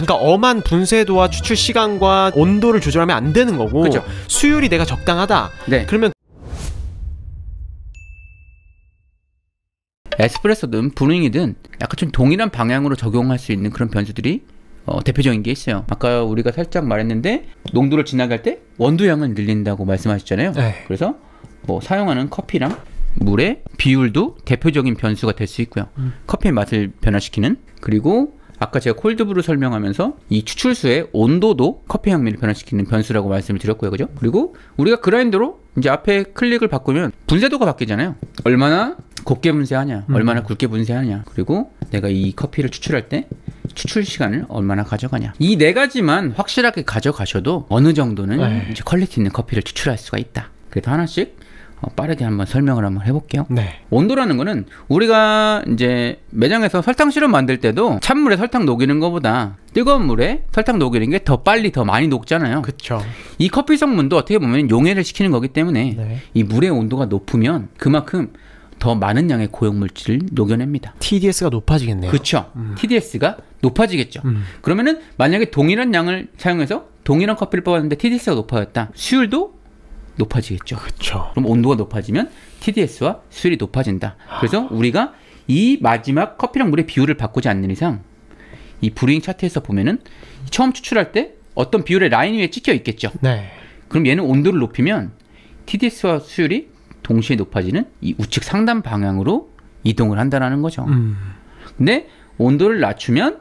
그러니까 엄한 분쇄도와 추출 시간과 온도를 조절하면 안 되는 거고 그쵸. 수율이 내가 적당하다. 네. 그러면 에스프레소든 브루잉이든 약간 좀 동일한 방향으로 적용할 수 있는 그런 변수들이 대표적인 게 있어요. 아까 우리가 살짝 말했는데 농도를 진하게 할 때 원두량을 늘린다고 말씀하셨잖아요. 네. 그래서 뭐 사용하는 커피랑 물의 비율도 대표적인 변수가 될 수 있고요. 커피의 맛을 변화시키는, 그리고 아까 제가 콜드브루 설명하면서 이 추출수의 온도도 커피 향미를 변화시키는 변수라고 말씀을 드렸고요. 그죠? 그리고 우리가 그라인더로 이제 앞에 클릭을 바꾸면 분쇄도가 바뀌잖아요. 얼마나 곱게 분쇄하냐, 얼마나 굵게 분쇄하냐, 그리고 내가 이 커피를 추출할 때 추출 시간을 얼마나 가져가냐. 이 네 가지만 확실하게 가져가셔도 어느 정도는 이제 퀄리티 있는 커피를 추출할 수가 있다. 그래서 하나씩 빠르게 한번 설명을 한번 해볼게요. 네. 온도라는 거는 우리가 이제 매장에서 설탕 시럽 만들 때도 찬물에 설탕 녹이는 것보다 뜨거운 물에 설탕 녹이는 게 더 빨리 더 많이 녹잖아요. 그렇죠. 이 커피 성분도 어떻게 보면 용해를 시키는 거기 때문에 네. 이 물의 온도가 높으면 그만큼 더 많은 양의 고용물질을 녹여냅니다. TDS가 높아지겠네요. 그렇죠. TDS가 높아지겠죠. 그러면은 만약에 동일한 양을 사용해서 동일한 커피를 뽑았는데 TDS가 높아졌다. 수율도 높아지겠죠. 그렇죠. 그럼 온도가 높아지면 TDS와 수율이 높아진다. 그래서 우리가 이 마지막 커피랑 물의 비율을 바꾸지 않는 이상 이 브루잉 차트에서 보면은 처음 추출할 때 어떤 비율의 라인 위에 찍혀 있겠죠. 네. 그럼 얘는 온도를 높이면 TDS와 수율이 동시에 높아지는 이 우측 상단 방향으로 이동을 한다는 거죠. 근데 온도를 낮추면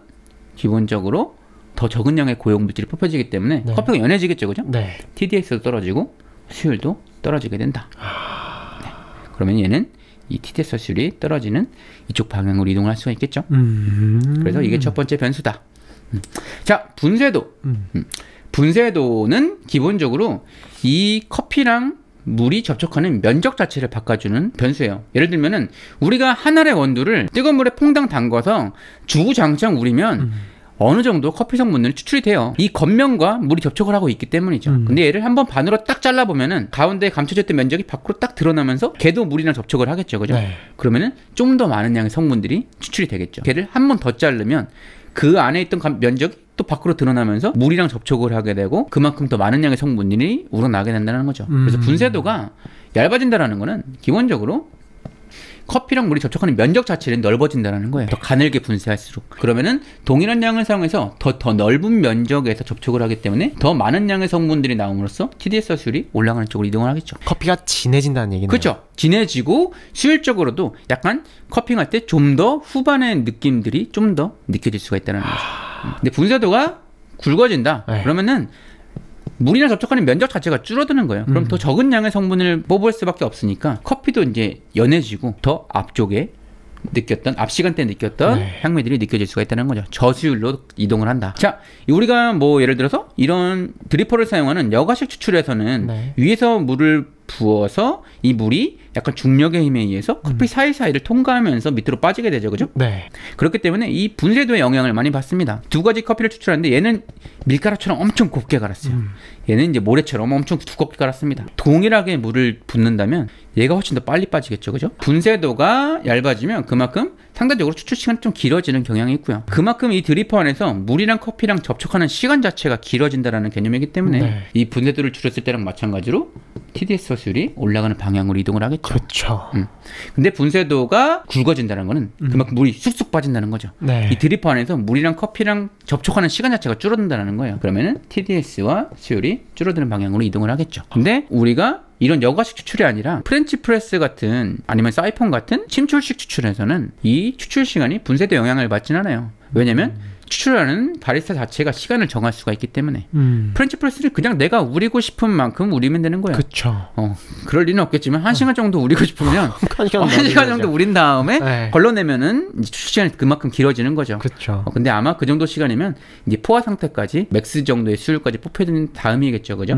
기본적으로 더 적은 양의 고용물질이 뽑혀지기 때문에 네. 커피가 연해지겠죠. 그죠? 네. TDS도 떨어지고 수율도 떨어지게 된다. 네. 그러면 얘는 이 TDS 수율이 떨어지는 이쪽 방향으로 이동을 할 수가 있겠죠. 그래서 이게 첫 번째 변수다. 자, 분쇄도. 분쇄도는 기본적으로 이 커피랑 물이 접촉하는 면적 자체를 바꿔주는 변수예요. 예를 들면은 우리가 한 알의 원두를 뜨거운 물에 퐁당 담궈서 주구장창 우리면 어느 정도 커피 성분들이 추출이 돼요. 이 겉면과 물이 접촉을 하고 있기 때문이죠. 근데 얘를 한번 반으로 딱 잘라보면은 가운데 감춰졌던 면적이 밖으로 딱 드러나면서 걔도 물이랑 접촉을 하겠죠. 그죠? 네. 그러면은 좀 더 많은 양의 성분들이 추출이 되겠죠. 걔를 한 번 더 자르면 그 안에 있던 면적이 또 밖으로 드러나면서 물이랑 접촉을 하게 되고 그만큼 더 많은 양의 성분들이 우러나게 된다는 거죠. 그래서 분쇄도가 얇아진다는 거는 기본적으로 커피랑 물이 접촉하는 면적 자체는 넓어진다는 거예요. 더 가늘게 분쇄할수록. 그러면은 동일한 양을 사용해서 더 넓은 면적에서 접촉을 하기 때문에 더 많은 양의 성분들이 나옴으로써 TDS 수율이 올라가는 쪽으로 이동을 하겠죠. 커피가 진해진다는 얘기네요. 그렇죠. 진해지고 수율적으로도 약간 커핑할 때 좀 더 후반의 느낌들이 좀 더 느껴질 수가 있다는 거죠. 근데 분쇄도가 굵어진다. 네. 그러면은 물이랑 접촉하는 면적 자체가 줄어드는 거예요. 그럼 더 적은 양의 성분을 뽑을 수밖에 없으니까 커피도 이제 연해지고 더 앞쪽에 느꼈던 앞 시간대에 느꼈던 네. 향미들이 느껴질 수가 있다는 거죠. 저수율로 이동을 한다. 자, 우리가 뭐 예를 들어서 이런 드리퍼를 사용하는 여과식 추출에서는 네. 위에서 물을 부어서 이 물이 약간 중력의 힘에 의해서 커피 사이사이를 통과하면서 밑으로 빠지게 되죠. 그죠? 네. 그렇기 때문에 이 분쇄도에 영향을 많이 받습니다. 두 가지 커피를 추출하는데 얘는 밀가루처럼 엄청 곱게 갈았어요. 얘는 이제 모래처럼 엄청 두껍게 갈았습니다. 동일하게 물을 붓는다면 얘가 훨씬 더 빨리 빠지겠죠. 그죠? 분쇄도가 얇아지면 그만큼 상대적으로 추출 시간이 좀 길어지는 경향이 있고요. 그만큼 이 드리퍼 안에서 물이랑 커피랑 접촉하는 시간 자체가 길어진다는 개념이기 때문에 네. 이 분쇄도를 줄였을 때랑 마찬가지로 TDS 수율이 올라가는 방향으로 이동을 하겠죠. 그렇죠. 근데 분쇄도가 굵어진다는 거는 그만큼 물이 쑥쑥 빠진다는 거죠. 네. 이 드리퍼 안에서 물이랑 커피랑 접촉하는 시간 자체가 줄어든다는 거예요. 그러면은 TDS와 수율이 줄어드는 방향으로 이동을 하겠죠. 근데 우리가 이런 여과식 추출이 아니라 프렌치 프레스 같은 아니면 사이폰 같은 침출식 추출에서는 이 추출 시간이 분쇄도 영향을 받진 않아요. 왜냐면 추출하는 바리스타 자체가 시간을 정할 수가 있기 때문에 프렌치 프레스는 그냥 내가 우리고 싶은 만큼 우리면 되는 거예요. 그렇죠. 그럴 리는 없겠지만 1시간 정도 우리고 싶으면 1시간 정도 우린 다음에 네. 걸러내면은 이제 추출 시간이 그만큼 길어지는 거죠. 그렇죠. 근데 아마 그 정도 시간이면 이제 포화 상태까지 맥스 정도의 수율까지 뽑혀진 다음이겠죠. 그죠?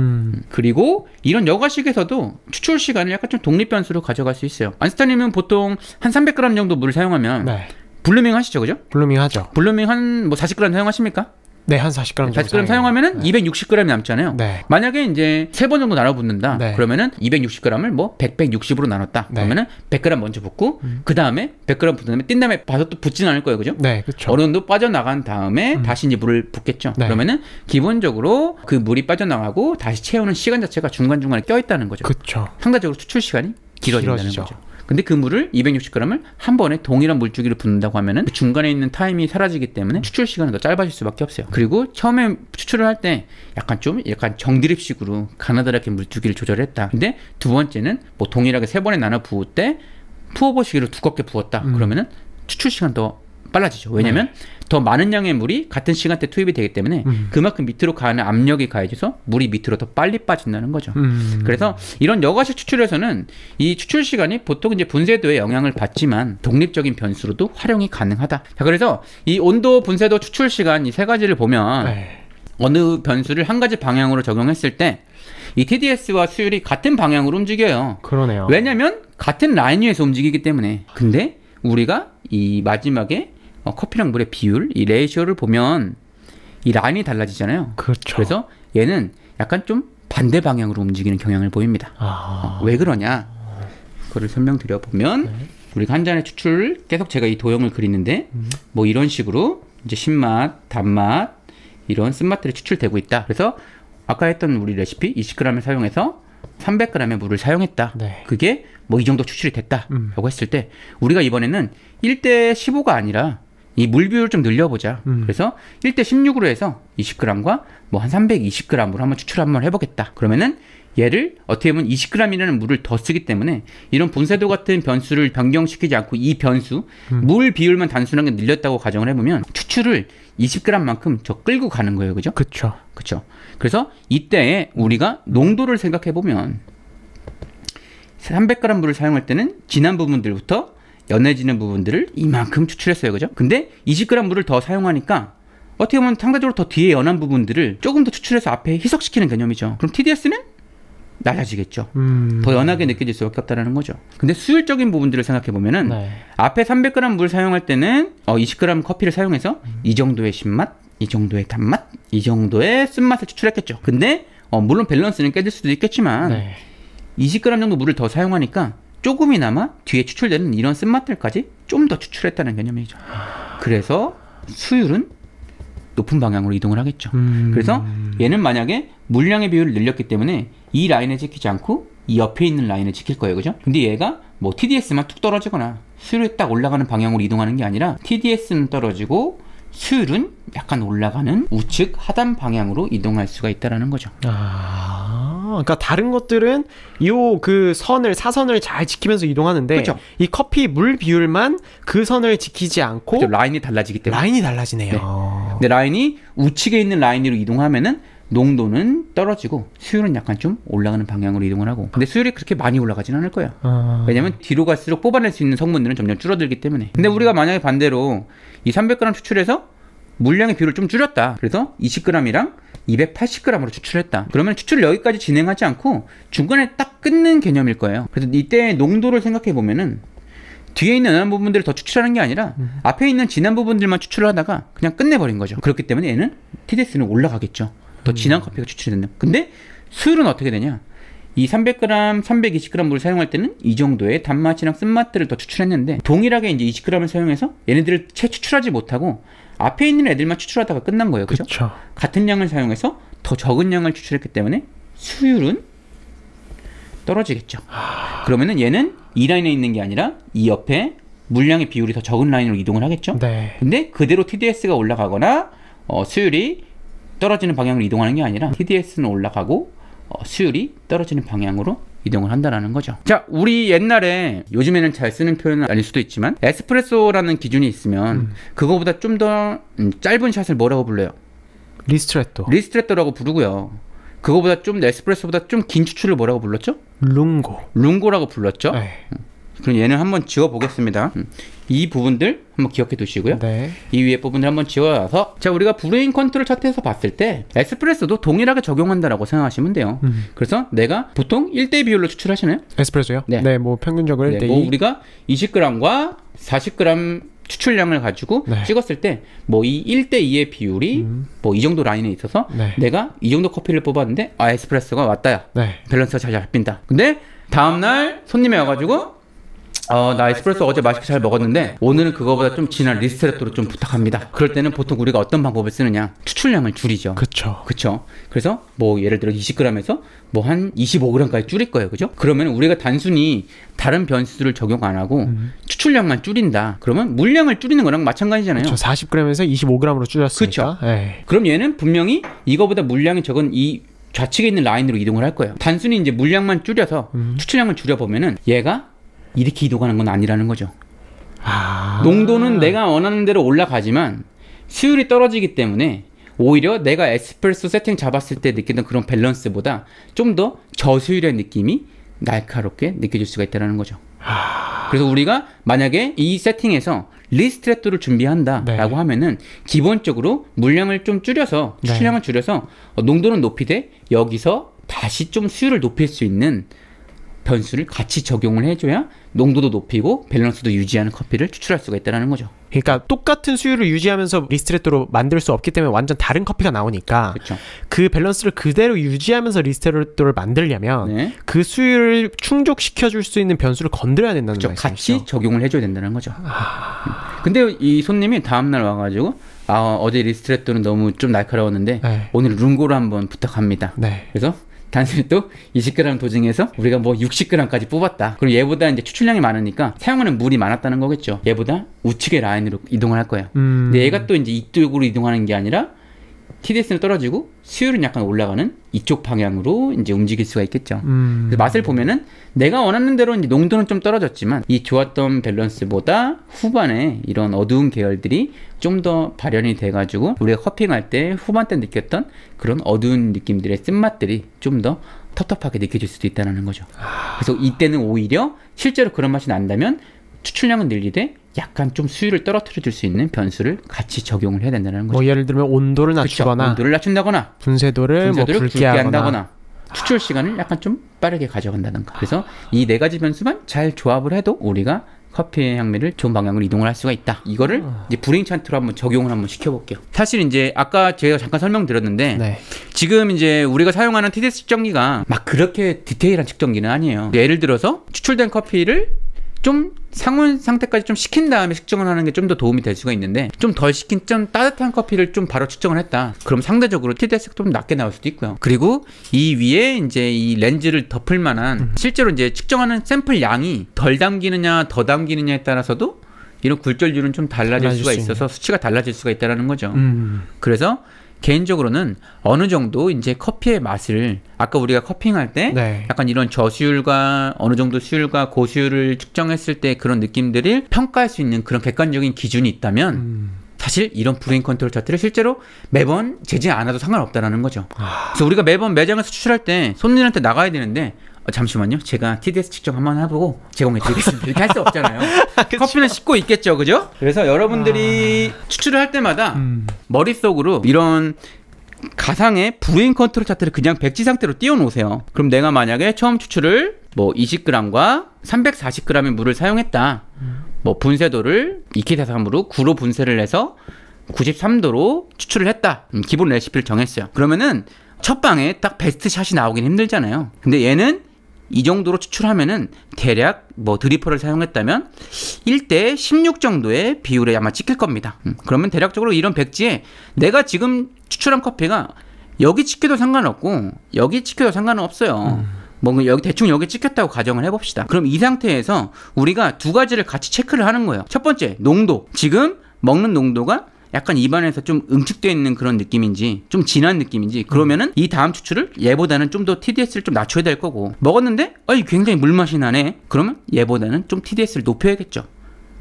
그리고 이런 여과식에서도 추출 시간을 약간 좀 독립 변수로 가져갈 수 있어요. 안스타님은 보통 한 300g 정도 물을 사용하면 네. 블루밍 하시죠. 그죠? 블루밍 하죠. 블루밍 한 뭐 40g 사용하십니까? 네, 한 40g 정도 40g 사용하면은 260g이 남잖아요. 네. 만약에 이제 3번 정도 나눠 붓는다. 네. 그러면은 260g을 뭐 160으로 나눴다. 네. 그러면은 100g 먼저 붓고 그 다음에 100g 붓은 다음에 뛴 다음에 봐서 또 붓진 않을 거예요, 그죠? 네, 그렇죠. 어느 정도 빠져나간 다음에 다시 이제 물을 붓겠죠. 네. 그러면은 기본적으로 그 물이 빠져나가고 다시 채우는 시간 자체가 중간중간에 껴있다는 거죠. 그렇죠. 상대적으로 추출 시간이 길어진다는 길어지죠. 거죠. 근데 그 물을 260g을 한 번에 동일한 물주기로 붓는다고 하면은 그 중간에 있는 타임이 사라지기 때문에 추출 시간은 더 짧아질 수밖에 없어요. 그리고 처음에 추출을 할 때 약간 정드립식으로 가나다랗게 물주기를 조절했다. 근데 두 번째는 뭐 동일하게 3번에 나눠 부을 때 푸어버시기로 두껍게 부었다. 그러면은 추출 시간 더 빨라지죠. 왜냐면 더 많은 양의 물이 같은 시간대 투입이 되기 때문에 그만큼 밑으로 가는 압력이 가해져서 물이 밑으로 더 빨리 빠진다는 거죠. 그래서 이런 여과식 추출에서는 이 추출 시간이 보통 이제 분쇄도에 영향을 받지만 독립적인 변수로도 활용이 가능하다. 자, 그래서 이 온도, 분쇄도, 추출 시간 이 세 가지를 보면 네. 어느 변수를 한 가지 방향으로 적용했을 때 이 TDS와 수율이 같은 방향으로 움직여요. 그러네요. 왜냐면 같은 라인 위에서 움직이기 때문에. 근데 우리가 이 마지막에 커피랑 물의 비율, 이 레이쇼를 보면 이 라인이 달라지잖아요. 그렇죠. 그래서 얘는 약간 좀 반대 방향으로 움직이는 경향을 보입니다. 왜 그러냐? 그거를 설명드려 보면 우리가 한 잔의 추출을 계속 제가 이 도형을 그리는데 뭐 이런 식으로 이제 신맛, 단맛, 이런 쓴맛들이 추출되고 있다. 그래서 아까 했던 우리 레시피 20g을 사용해서 300g의 물을 사용했다. 네. 그게 뭐 이 정도 추출이 됐다 라고 했을 때 우리가 이번에는 1대 15가 아니라 이 물 비율을 좀 늘려보자. 그래서 1대 16으로 해서 20g과 뭐 한 320g으로 한번 추출 한번 해보겠다. 그러면은 얘를 어떻게 보면 20g이라는 물을 더 쓰기 때문에 이런 분쇄도 같은 변수를 변경시키지 않고 이 변수 물 비율만 단순하게 늘렸다고 가정을 해보면 추출을 20g만큼 저 끌고 가는 거예요. 그죠? 그렇죠. 그렇죠. 그래서 이때에 우리가 농도를 생각해 보면 300g 물을 사용할 때는 진한 부분들부터 연해지는 부분들을 이만큼 추출했어요. 그죠? 근데 20g 물을 더 사용하니까 어떻게 보면 상대적으로 더 뒤에 연한 부분들을 조금 더 추출해서 앞에 희석시키는 개념이죠. 그럼 TDS는 낮아지겠죠. 더 연하게 느껴질 수밖에 없다는 거죠. 근데 수율적인 부분들을 생각해 보면은 네. 앞에 300g 물 사용할 때는 20g 커피를 사용해서 이 정도의 신맛, 이 정도의 단맛, 이 정도의 쓴맛을 추출했겠죠. 근데 물론 밸런스는 깨질 수도 있겠지만 네. 20g 정도 물을 더 사용하니까 조금이나마 뒤에 추출되는 이런 쓴맛들까지 좀 더 추출했다는 개념이죠. 그래서 수율은 높은 방향으로 이동을 하겠죠. 그래서 얘는 만약에 물량의 비율을 늘렸기 때문에 이 라인에 지키지 않고 이 옆에 있는 라인을 지킬 거예요. 그죠? 근데 얘가 뭐 TDS만 툭 떨어지거나 수율이 딱 올라가는 방향으로 이동하는 게 아니라 TDS는 떨어지고 수율은 약간 올라가는 우측 하단 방향으로 이동할 수가 있다라는 거죠. 그러니까 다른 것들은 요 그 사선을 잘 지키면서 이동하는데 그렇죠. 이 커피 물 비율만 그 선을 지키지 않고 그렇죠. 라인이 달라지기 때문에. 라인이 달라지네요. 근데 라인이 우측에 있는 라인으로 이동하면은 농도는 떨어지고 수율은 약간 좀 올라가는 방향으로 이동을 하고. 근데 수율이 그렇게 많이 올라가진 않을 거예요. 왜냐면 뒤로 갈수록 뽑아낼 수 있는 성분들은 점점 줄어들기 때문에. 근데 우리가 만약에 반대로 이 300g 추출해서 물량의 비율을 좀 줄였다. 그래서 20g이랑 280g으로 추출했다. 그러면 추출을 여기까지 진행하지 않고 중간에 딱 끊는 개념일 거예요. 그래서 이때 농도를 생각해 보면은 뒤에 있는 연한 부분들을 더 추출하는 게 아니라 앞에 있는 진한 부분들만 추출을 하다가 그냥 끝내버린 거죠. 그렇기 때문에 얘는 TDS는 올라가겠죠. 더 진한 커피가 추출이 된다. 근데 수율은 어떻게 되냐? 이 300g, 320g 물을 사용할 때는 이 정도의 단맛이랑 쓴맛들을 더 추출했는데 동일하게 이제 20g을 사용해서 얘네들을 채 추출하지 못하고 앞에 있는 애들만 추출하다가 끝난 거예요. 그죠? 그쵸. 같은 양을 사용해서 더 적은 양을 추출했기 때문에 수율은 떨어지겠죠. 그러면은 얘는 이 라인에 있는 게 아니라 이 옆에 물량의 비율이 더 적은 라인으로 이동을 하겠죠. 네. 근데 그대로 TDS가 올라가거나 수율이 떨어지는 방향으로 이동하는 게 아니라 TDS는 올라가고 수율이 떨어지는 방향으로 이동을 한다는 거죠. 자, 우리 옛날에 요즘에는 잘 쓰는 표현은 아닐 수도 있지만 에스프레소라는 기준이 있으면 그거보다 좀 더 짧은 샷을 뭐라고 불러요? 리스트레토. 리스트레토라고 부르고요. 그거보다 좀 에스프레소보다 좀 긴 추출을 뭐라고 불렀죠? 룽고. 룽고라고 불렀죠. 네. 그럼 얘는 한번 지워 보겠습니다. 이 부분들 한번 기억해 두시고요. 네. 이 위에 부분을 한번 지워서 자, 우리가 브레인 컨트롤 차트에서 봤을 때 에스프레소도 동일하게 적용한다라고 생각하시면 돼요. 그래서 내가 보통 1대 비율로 추출하시나요? 에스프레소요? 네. 네, 뭐 평균적으로 1대2. 뭐 우리가 20g과 40g 추출량을 가지고 네. 찍었을 때 뭐 이 1대2의 비율이 뭐 이 정도 라인에 있어서 네. 내가 이 정도 커피를 뽑았는데 아 에스프레소가 왔다야. 네. 밸런스가 잘 잡힌다. 근데 다음날 손님이 와가지고 나 에스프레소 어제 맛있게 잘 먹었는데 오늘은 그거보다 좀 진한 리스트레토로 좀 부탁합니다. 그럴 때는 보통 우리가 어떤 방법을 쓰느냐, 추출량을 줄이죠. 그쵸. 그래서 뭐 예를 들어 20g에서 뭐 한 25g까지 줄일 거예요. 그죠? 그러면 우리가 단순히 다른 변수를 적용 안 하고 추출량만 줄인다. 그러면 물량을 줄이는 거랑 마찬가지잖아요. 그쵸. 40g에서 25g으로 줄였으니까. 그쵸. 그럼 얘는 분명히 이거보다 물량이 적은 이 좌측에 있는 라인으로 이동을 할 거예요. 단순히 이제 물량만 줄여서 추출량을 줄여보면은 얘가 이렇게 이동하는 건 아니라는 거죠. 농도는 내가 원하는 대로 올라가지만 수율이 떨어지기 때문에 오히려 내가 에스프레소 세팅 잡았을 때 느끼던 그런 밸런스보다 좀 더 저수율의 느낌이 날카롭게 느껴질 수가 있다는 거죠. 그래서 우리가 만약에 이 세팅에서 리스트레토를 준비한다 라고 하면은 기본적으로 물량을 좀 줄여서 추출량을 줄여서 농도는 높이되 여기서 다시 좀 수율을 높일 수 있는 변수를 같이 적용을 해줘야 농도도 높이고 밸런스도 유지하는 커피를 추출할 수가 있다는 거죠. 그러니까 똑같은 수율을 유지하면서 리스트레토로 만들 수 없기 때문에 완전 다른 커피가 나오니까 그쵸. 그 밸런스를 그대로 유지하면서 리스트레토를 만들려면 그 수율을 충족시켜줄 수 있는 변수를 건드려야 된다는 말씀이시죠? 같이 적용을 해줘야 된다는 거죠. 근데 이 손님이 다음날 와가지고 어제 리스트레토는 너무 좀 날카로웠는데 오늘 룽고로 한번 부탁합니다. 그래서 단순히 또 20g 도징해서 우리가 뭐 60g까지 뽑았다. 그럼 얘보다 이제 추출량이 많으니까 사용하는 물이 많았다는 거겠죠. 얘보다 우측의 라인으로 이동을 할 거예요. 근데 얘가 또 이제 이쪽으로 이동하는 게 아니라 TDS는 떨어지고 수율은 약간 올라가는 이쪽 방향으로 이제 움직일 수가 있겠죠. 그래서 맛을 보면은 내가 원하는 대로 이제 농도는 좀 떨어졌지만 이 좋았던 밸런스보다 후반에 이런 어두운 계열들이 좀 더 발현이 돼가지고 우리가 커핑할 때 후반 때 느꼈던 그런 어두운 느낌들의 쓴맛들이 좀 더 텁텁하게 느껴질 수도 있다는 거죠. 그래서 이때는 오히려 실제로 그런 맛이 난다면 추출량은 늘리되 약간 좀 수율을 떨어뜨려 줄 수 있는 변수를 같이 적용을 해야 된다는 거죠. 뭐 예를 들면 온도를 낮추거나 온도를 낮춘다거나 분쇄도를 뭐 굵게 한다거나 추출 시간을 약간 좀 빠르게 가져간다든가. 그래서 이 네 가지 변수만 잘 조합을 해도 우리가 커피의 향미를 좋은 방향으로 이동을 할 수가 있다. 이거를 이제 브레인 차트로 한번 적용을 한번 시켜볼게요. 사실 이제 아까 제가 잠깐 설명드렸는데 지금 이제 우리가 사용하는 TDS 측정기가 막 그렇게 디테일한 측정기는 아니에요. 예를 들어서 추출된 커피를 좀 상온 상태까지 좀 식힌 다음에 측정을 하는 게 좀 더 도움이 될 수가 있는데 좀 덜 식힌 좀 따뜻한 커피를 좀 바로 측정을 했다. 그럼 상대적으로 TDS가 좀 낮게 나올 수도 있고요. 그리고 이 위에 이제 이 렌즈를 덮을 만한 실제로 이제 측정하는 샘플 양이 덜 담기느냐 더 담기느냐에 따라서도 이런 굴절률은 좀 달라질 수가 있어서 수치가 달라질 수가 있다는 거죠. 그래서 개인적으로는 어느 정도 이제 커피의 맛을 아까 우리가 커핑할 때 약간 이런 저수율과 어느 정도 수율과 고수율을 측정했을 때 그런 느낌들을 평가할 수 있는 그런 객관적인 기준이 있다면 사실 이런 브레인 컨트롤 차트를 실제로 매번 재지 않아도 상관없다는 거죠. 그래서 우리가 매번 매장에서 추출할 때 손님한테 나가야 되는데 잠시만요. 제가 TDS 측정 한번 해보고 제공해 드리겠습니다. 이렇게 할 수 없잖아요. 커피는 씻고 있겠죠. 그죠? 그래서 여러분들이 추출을 할 때마다 머릿속으로 이런 가상의 브레인 컨트롤 차트를 그냥 백지 상태로 띄워놓으세요. 그럼 내가 만약에 처음 추출을 뭐 20g과 340g의 물을 사용했다. 뭐 분쇄도를 2K43으로 9로 분쇄를 해서 93도로 추출을 했다. 기본 레시피를 정했어요. 그러면은 첫 방에 딱 베스트 샷이 나오긴 힘들잖아요. 근데 얘는 이 정도로 추출하면은 대략 뭐 드리퍼를 사용했다면 1대 16 정도의 비율에 아마 찍힐 겁니다. 그러면 대략적으로 이런 백지에 내가 지금 추출한 커피가 여기 찍혀도 상관없고 여기 찍혀도 상관은 없어요. 뭐 여기 대충 여기 찍혔다고 가정을 해봅시다. 그럼 이 상태에서 우리가 두 가지를 같이 체크를 하는 거예요. 첫 번째, 농도. 지금 먹는 농도가 약간 입안에서 좀 응축되어 있는 그런 느낌인지 좀 진한 느낌인지 그러면은 이 다음 추출을 얘보다는 좀 더 TDS를 좀 낮춰야 될 거고 먹었는데 굉장히 물맛이 나네. 그러면 얘보다는 좀 TDS를 높여야겠죠.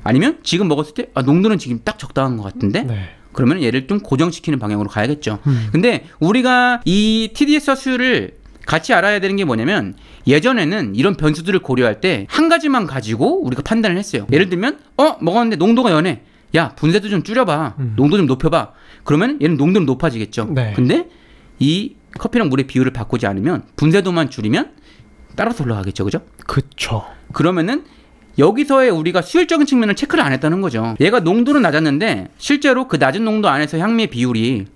아니면 지금 먹었을 때 농도는 지금 딱 적당한 것 같은데 그러면 얘를 좀 고정시키는 방향으로 가야겠죠. 근데 우리가 이 TDS 수율을 같이 알아야 되는 게 뭐냐면 예전에는 이런 변수들을 고려할 때 한 가지만 가지고 우리가 판단을 했어요. 예를 들면 먹었는데 농도가 연해. 야 분쇄도 좀 줄여봐. 농도 좀 높여봐. 그러면 얘는 농도는 높아지겠죠. 근데 이 커피랑 물의 비율을 바꾸지 않으면 분쇄도만 줄이면 따라서 올라가겠죠. 그죠? 그쵸. 그러면은 여기서의 우리가 수율적인 측면을 체크를 안 했다는 거죠. 얘가 농도는 낮았는데 실제로 그 낮은 농도 안에서 향미의 비율이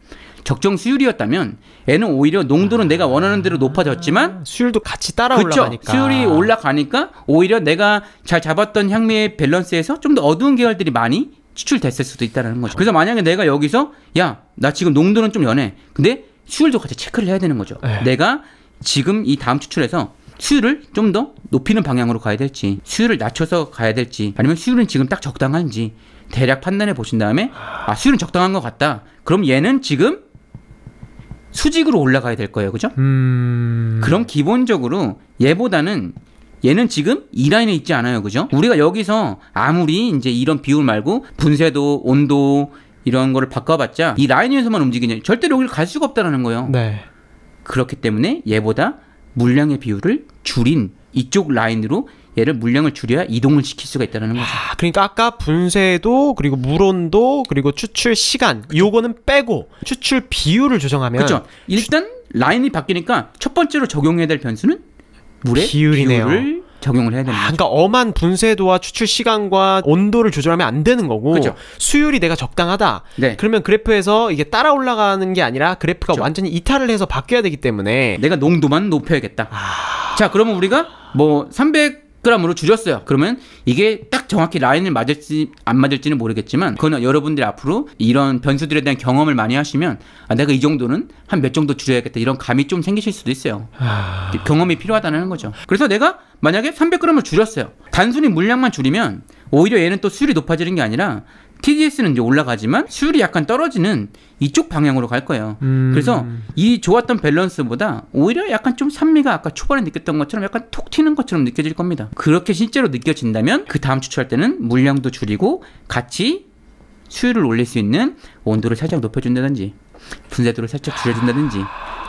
적정 수율이었다면 얘는 오히려 농도는 내가 원하는 대로 높아졌지만 수율도 같이 따라 올라가니까. 수율이 올라가니까 오히려 내가 잘 잡았던 향미의 밸런스에서 좀 더 어두운 계열들이 많이 추출됐을 수도 있다는 거죠. 그래서 만약에 내가 여기서 야, 나 지금 농도는 좀 연해. 근데 수율도 같이 체크를 해야 되는 거죠. 내가 지금 이 다음 추출에서 수율을 좀 더 높이는 방향으로 가야 될지, 수율을 낮춰서 가야 될지, 아니면 수율은 지금 딱 적당한지 대략 판단해 보신 다음에 수율은 적당한 것 같다. 그럼 얘는 지금 수직으로 올라가야 될 거예요. 그죠? 그럼 기본적으로 얘보다는 얘는 지금 이 라인에 있지 않아요. 그죠? 우리가 여기서 아무리 이제 이런 비율 말고 분쇄도, 온도 이런 거를 바꿔봤자 이 라인 위에서만 움직이냐 절대로 여기를 갈 수가 없다는 거예요. 네. 그렇기 때문에 얘보다 물량의 비율을 줄인 이쪽 라인으로 얘를 물량을 줄여야 이동을 시킬 수가 있다는 거죠. 그러니까 아까 분쇄도 그리고 물온도 그리고 추출 시간 요거는 빼고 추출 비율을 조정하면 그렇죠. 일단 라인이 바뀌니까 첫 번째로 적용해야 될 변수는 물의 비율을 적용을 해야 됩니다. 그러니까 엄한 분쇄도와 추출 시간과 온도를 조절하면 안 되는 거고 그렇죠. 수율이 내가 적당하다. 네. 그러면 그래프에서 이게 따라 올라가는 게 아니라 그래프가 그렇죠. 완전히 이탈을 해서 바뀌어야 되기 때문에 내가 농도만 높여야겠다. 자, 그러면 우리가 뭐 300g으로 줄였어요. 그러면 이게 딱 정확히 라인을 맞을지 안 맞을지는 모르겠지만 그거는 여러분들이 앞으로 이런 변수들에 대한 경험을 많이 하시면 내가 이 정도는 한 몇 정도 줄여야겠다 이런 감이 좀 생기실 수도 있어요. 경험이 필요하다는 거죠. 그래서 내가 만약에 300g을 줄였어요. 단순히 물량만 줄이면 오히려 얘는 또 수율이 높아지는 게 아니라 TDS는 이제 올라가지만 수율이 약간 떨어지는 이쪽 방향으로 갈 거예요. 그래서 이 좋았던 밸런스보다 오히려 약간 좀 산미가 아까 초반에 느꼈던 것처럼 약간 톡 튀는 것처럼 느껴질 겁니다. 그렇게 실제로 느껴진다면 그 다음 추출할 때는 물량도 줄이고 같이 수율을 올릴 수 있는 온도를 살짝 높여준다든지 분쇄도를 살짝 줄여준다든지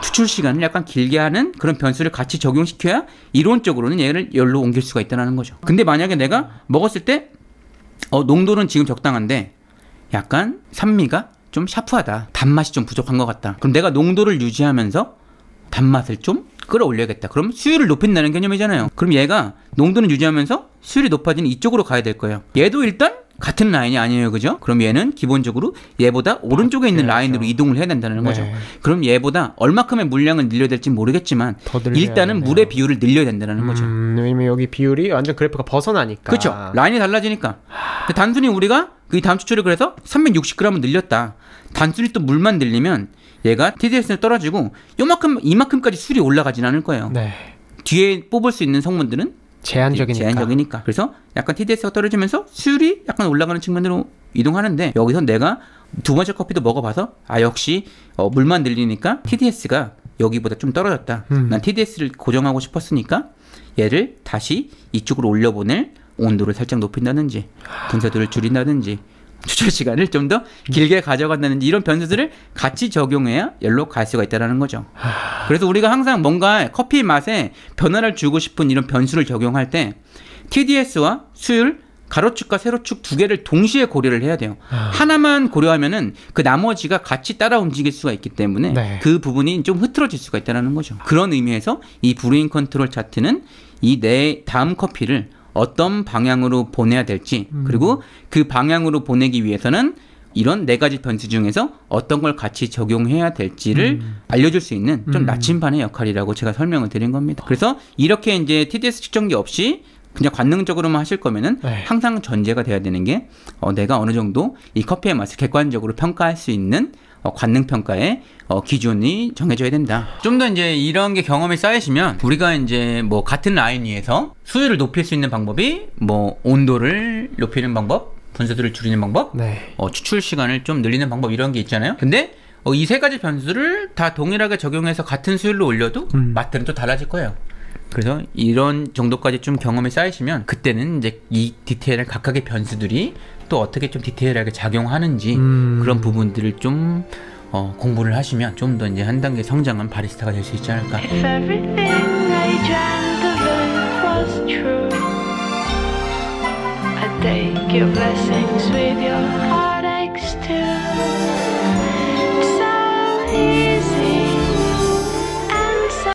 추출 시간을 약간 길게 하는 그런 변수를 같이 적용시켜야 이론적으로는 얘를 열로 옮길 수가 있다는 거죠. 근데 만약에 내가 먹었을 때 농도는 지금 적당한데 약간 산미가 좀 샤프하다. 단맛이 좀 부족한 것 같다. 그럼 내가 농도를 유지하면서 단맛을 좀 끌어올려야겠다. 그럼 수율을 높인다는 개념이잖아요. 그럼 얘가 농도는 유지하면서 수율이 높아지는 이쪽으로 가야 될 거예요. 얘도 일단 같은 라인이 아니에요. 그죠? 그럼 얘는 기본적으로 얘보다 오른쪽에 있는 라인으로 이동을 해야 된다는 거죠. 그럼 얘보다 얼마큼의 물량을 늘려야 될지 모르겠지만 일단은 물의 비율을 늘려야 된다는 거죠. 왜냐면 여기 비율이 완전 그래프가 벗어나니까. 그렇죠. 라인이 달라지니까. 단순히 우리가 이 다음 추출을 그래서 360g을 늘렸다. 단순히 또 물만 늘리면 얘가 TDS는 떨어지고 이만큼까지 수율이 올라가진 않을 거예요. 네. 뒤에 뽑을 수 있는 성분들은 제한적이니까. 그래서 약간 TDS가 떨어지면서 수율이 약간 올라가는 측면으로 이동하는데 여기서 내가 두 번째 커피도 먹어봐서 역시 물만 늘리니까 TDS가 여기보다 좀 떨어졌다. 난 TDS를 고정하고 싶었으니까 얘를 다시 이쪽으로 올려보낼 온도를 살짝 높인다든지 분쇄도를 줄인다든지 추출 시간을 좀 더 길게 가져간다든지 이런 변수들을 같이 적용해야 열로 갈 수가 있다는 거죠. 그래서 우리가 항상 뭔가 커피 맛에 변화를 주고 싶은 이런 변수를 적용할 때 TDS와 수율, 가로축과 세로축 두 개를 동시에 고려를 해야 돼요. 하나만 고려하면은 그 나머지가 같이 따라 움직일 수가 있기 때문에 그 부분이 좀 흐트러질 수가 있다는 거죠. 그런 의미에서 이 브루잉 컨트롤 차트는 이 내 다음 커피를 어떤 방향으로 보내야 될지 그리고 그 방향으로 보내기 위해서는 이런 네 가지 변수 중에서 어떤 걸 같이 적용해야 될지를 알려줄 수 있는 좀 나침반의 역할이라고 제가 설명을 드린 겁니다. 그래서 이렇게 이제 TDS 측정기 없이 그냥 관능적으로만 하실 거면은 항상 전제가 돼야 되는 게 내가 어느 정도 이 커피의 맛을 객관적으로 평가할 수 있는 관능 평가의 기준이 정해져야 된다. 좀 더 이제 이런 게 경험이 쌓이시면 우리가 이제 뭐 같은 라인 위에서 수율을 높일 수 있는 방법이 뭐 온도를 높이는 방법, 분쇄도를 줄이는 방법, 추출 시간을 좀 늘리는 방법 이런 게 있잖아요. 근데 이 세 가지 변수를 다 동일하게 적용해서 같은 수율로 올려도 맛들은 또 달라질 거예요. 그래서 이런 정도까지 좀 경험이 쌓이시면 그때는 이제 이 디테일한 각각의 변수들이 또 어떻게 좀 디테일하게 작용하는지 그런 부분들을 좀 공부를 하시면 좀 더 이제 한 단계 성장한 바리스타가 될 수 있지 않을까. If everything I drank of it was true, I'd take your blessings with your heartaches too.